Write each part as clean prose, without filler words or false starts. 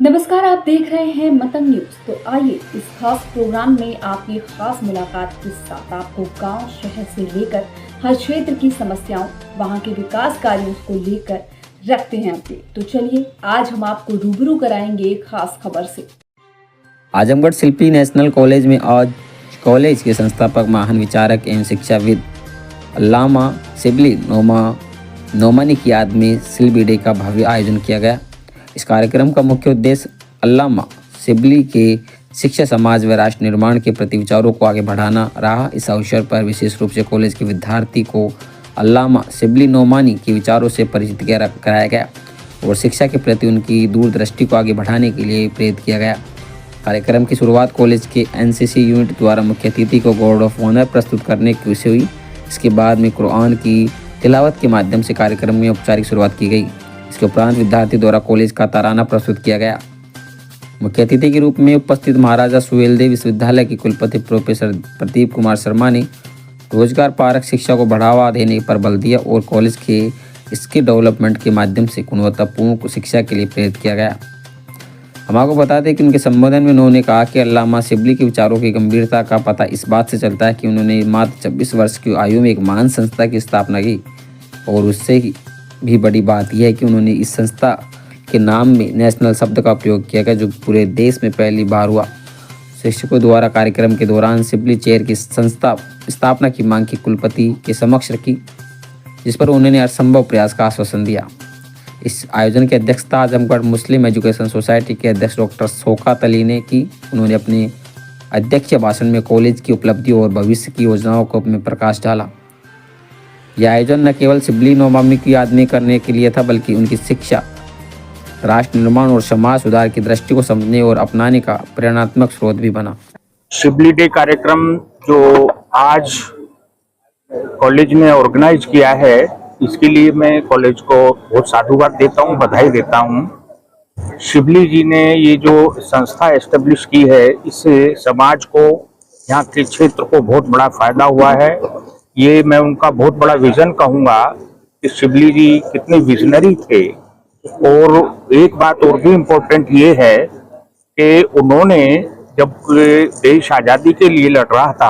नमस्कार, आप देख रहे हैं मतंग न्यूज। तो आइए इस खास प्रोग्राम में आपकी खास मुलाकात के साथ आपको गांव शहर से लेकर हर क्षेत्र की समस्याओं, वहां के विकास कार्यों को लेकर रखते हैं अपडेट। तो चलिए आज हम आपको रूबरू कराएंगे एक खास खबर से। आजमगढ़ शिल्पी नेशनल कॉलेज में आज कॉलेज के संस्थापक, महान विचारक एवं शिक्षाविद अल्लामा शिबली नोमानी की याद में शिल्पी डे का भव्य आयोजन किया गया। इस कार्यक्रम का मुख्य उद्देश्य अल्लामा शिबली के शिक्षा, समाज व राष्ट्र निर्माण के प्रति विचारों को आगे बढ़ाना रहा। इस अवसर पर विशेष रूप से कॉलेज के विद्यार्थी को अल्लामा शिबली नोमानी के विचारों से परिचित कराया गया और शिक्षा के प्रति उनकी दूरदृष्टि को आगे बढ़ाने के लिए प्रेरित किया गया। कार्यक्रम की शुरुआत कॉलेज के एनसीसी यूनिट द्वारा मुख्य अतिथि को गार्ड ऑफ ऑनर प्रस्तुत करने की से हुई। इसके बाद में कुरान की तिलावत के माध्यम से कार्यक्रम में औपचारिक शुरुआत की गई। इसके उपरांत विद्यार्थी द्वारा कॉलेज का ताराना प्रस्तुत किया गया। मुख्य अतिथि के रूप में उपस्थित महाराजा सुहेलदेव विश्वविद्यालय के कुलपति प्रोफेसर प्रदीप कुमार शर्मा ने रोजगार परक शिक्षा को बढ़ावा देने पर बल दिया और कॉलेज के स्किल डेवलपमेंट के माध्यम से गुणवत्तापूर्ण शिक्षा के लिए प्रेरित किया गया। हम आपको बता दें कि उनके संबोधन में उन्होंने कहा कि अल्लामा शिबली के विचारों की गंभीरता का पता इस बात से चलता है कि उन्होंने मात्र 26 वर्ष की आयु में एक महान संस्था की स्थापना की और उससे भी बड़ी बात यह है कि उन्होंने इस संस्था के नाम में नेशनल शब्द का उपयोग किया गया, जो पूरे देश में पहली बार हुआ। शिक्षकों द्वारा कार्यक्रम के दौरान शिबली चेयर की स्थापना की मांग की कुलपति के समक्ष रखी, जिस पर उन्होंने असंभव प्रयास का आश्वासन दिया। इस आयोजन की अध्यक्षता आजमगढ़ मुस्लिम एजुकेशन सोसाइटी के अध्यक्ष डॉक्टर शौकत अली ने की। उन्होंने अपने अध्यक्षीय भाषण में कॉलेज की उपलब्धियों और भविष्य की योजनाओं को में प्रकाश डाला। यह आयोजन न केवल शिबली नोमानी की याद में करने के लिए था, बल्कि उनकी शिक्षा, राष्ट्र निर्माण और समाज सुधार की दृष्टि को समझने और अपनाने का प्रेरणात्मक स्रोत भी बना। शिबली डे कार्यक्रम जो आज कॉलेज ने ऑर्गेनाइज किया है, इसके लिए मैं कॉलेज को बहुत साधुवाद देता हूँ, बधाई देता हूँ। शिबली जी ने ये जो संस्था एस्टेब्लिश की है, इससे समाज को, यहाँ के क्षेत्र को बहुत बड़ा फायदा हुआ है। ये मैं उनका बहुत बड़ा विजन कहूँगा कि शिबली जी कितने विजनरी थे। और एक बात और भी इम्पोर्टेंट ये है कि उन्होंने जब देश आज़ादी के लिए लड़ रहा था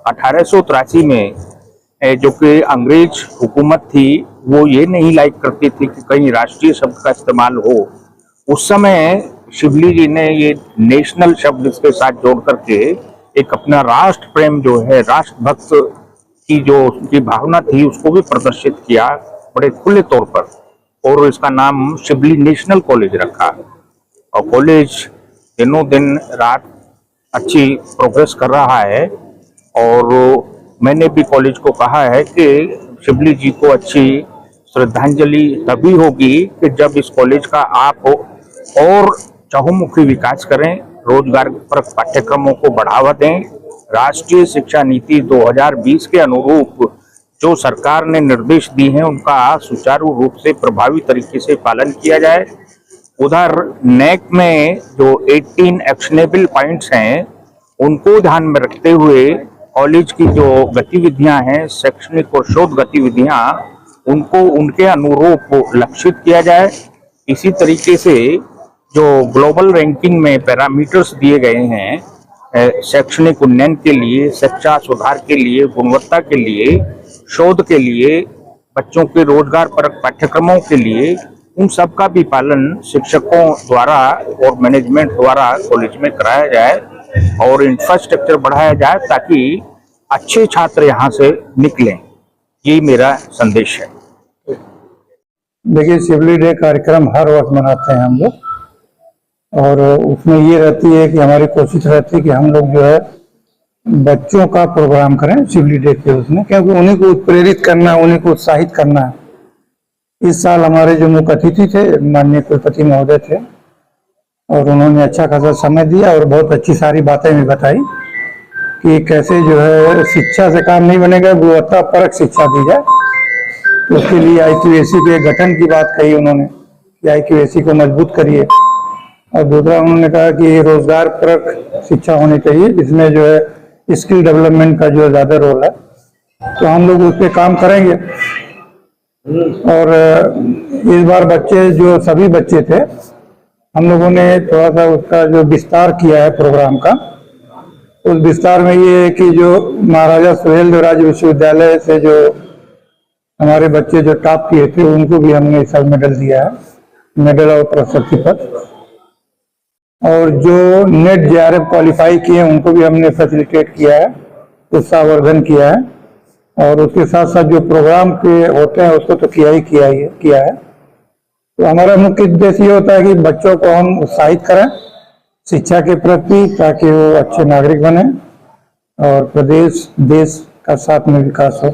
1883 में, जो कि अंग्रेज हुकूमत थी, वो ये नहीं लाइक करती थी कि कहीं राष्ट्रीय शब्द का इस्तेमाल हो। उस समय शिबली जी ने ये नेशनल शब्द इसके साथ जोड़ करके एक अपना राष्ट्र प्रेम जो है, राष्ट्रभक्त की जो उनकी भावना थी, उसको भी प्रदर्शित किया बड़े खुले तौर पर, और इसका नाम शिबली नेशनल कॉलेज रखा। और कॉलेज दिनों दिन रात अच्छी प्रोग्रेस कर रहा है। और मैंने भी कॉलेज को कहा है कि शिबली जी को अच्छी श्रद्धांजलि तभी होगी कि जब इस कॉलेज का आप और चहुमुखी विकास करें, रोजगार पर पाठ्यक्रमों को बढ़ावा दें, राष्ट्रीय शिक्षा नीति 2020 के अनुरूप जो सरकार ने निर्देश दिए हैं, उनका सुचारू रूप से प्रभावी तरीके से पालन किया जाए। उधर नेक में जो 18 एक्शनेबल पॉइंट्स हैं, उनको ध्यान में रखते हुए कॉलेज की जो गतिविधियां हैं, शैक्षणिक और शोध गतिविधियां, उनको उनके अनुरूप लक्षित किया जाए। इसी तरीके से जो ग्लोबल रैंकिंग में पैरामीटर्स दिए गए हैं शैक्षणिक उन्नयन के लिए, शिक्षा सुधार के लिए, गुणवत्ता के लिए, शोध के लिए, बच्चों के रोजगार परक पाठ्यक्रमों के लिए, उन सब का भी पालन शिक्षकों द्वारा और मैनेजमेंट द्वारा कॉलेज में कराया जाए और इंफ्रास्ट्रक्चर बढ़ाया जाए ताकि अच्छे छात्र यहाँ से निकलें। यही मेरा संदेश है। देखिए, शिबली डे कार्यक्रम हर वर्ष मनाते हैं हम लोग, और उसमें ये रहती है कि हमारी कोशिश रहती है कि हम लोग जो है बच्चों का प्रोग्राम करें शिबली डे के उसमें, क्योंकि उन्हीं को प्रेरित करना है, उन्हीं को उत्साहित करना है। इस साल हमारे जो मुख्य अतिथि थे माननीय कुलपति महोदय थे, और उन्होंने अच्छा खासा समय दिया और बहुत अच्छी सारी बातें भी बताई कि कैसे जो है शिक्षा से काम नहीं बनेगा, गुणवत्ता परक शिक्षा दी जाए। उसके लिए IQAC के गठन की बात कही उन्होंने कि IQAC को मजबूत करिए। और दूसरा उन्होंने कहा कि रोजगार परक शिक्षा होनी चाहिए, जिसमें जो है स्किल डेवलपमेंट का जो ज़्यादा रोल है, तो हम लोग उस पर काम करेंगे। और इस बार बच्चे जो सभी बच्चे थे हम लोगों ने थोड़ा सा उसका जो विस्तार किया है प्रोग्राम का, उस विस्तार में ये है कि जो महाराजा सुहेलदेव विश्वविद्यालय से जो हमारे बच्चे जो टॉप किए थे उनको भी हमने इस साल मेडल दिया है, मेडल और प्रशस्ति पत्र। और जो नेट जेआरएफ क्वालिफाई किए हैं उनको भी हमने फैसिलिटेट किया है, उत्साहवर्धन किया है। और उसके साथ साथ जो प्रोग्राम के होते हैं उसको तो किया है। तो हमारा मुख्य उद्देश्य ये होता है कि बच्चों को हम उत्साहित करें शिक्षा के प्रति, ताकि वो अच्छे नागरिक बने और प्रदेश देश का साथ में विकास हो।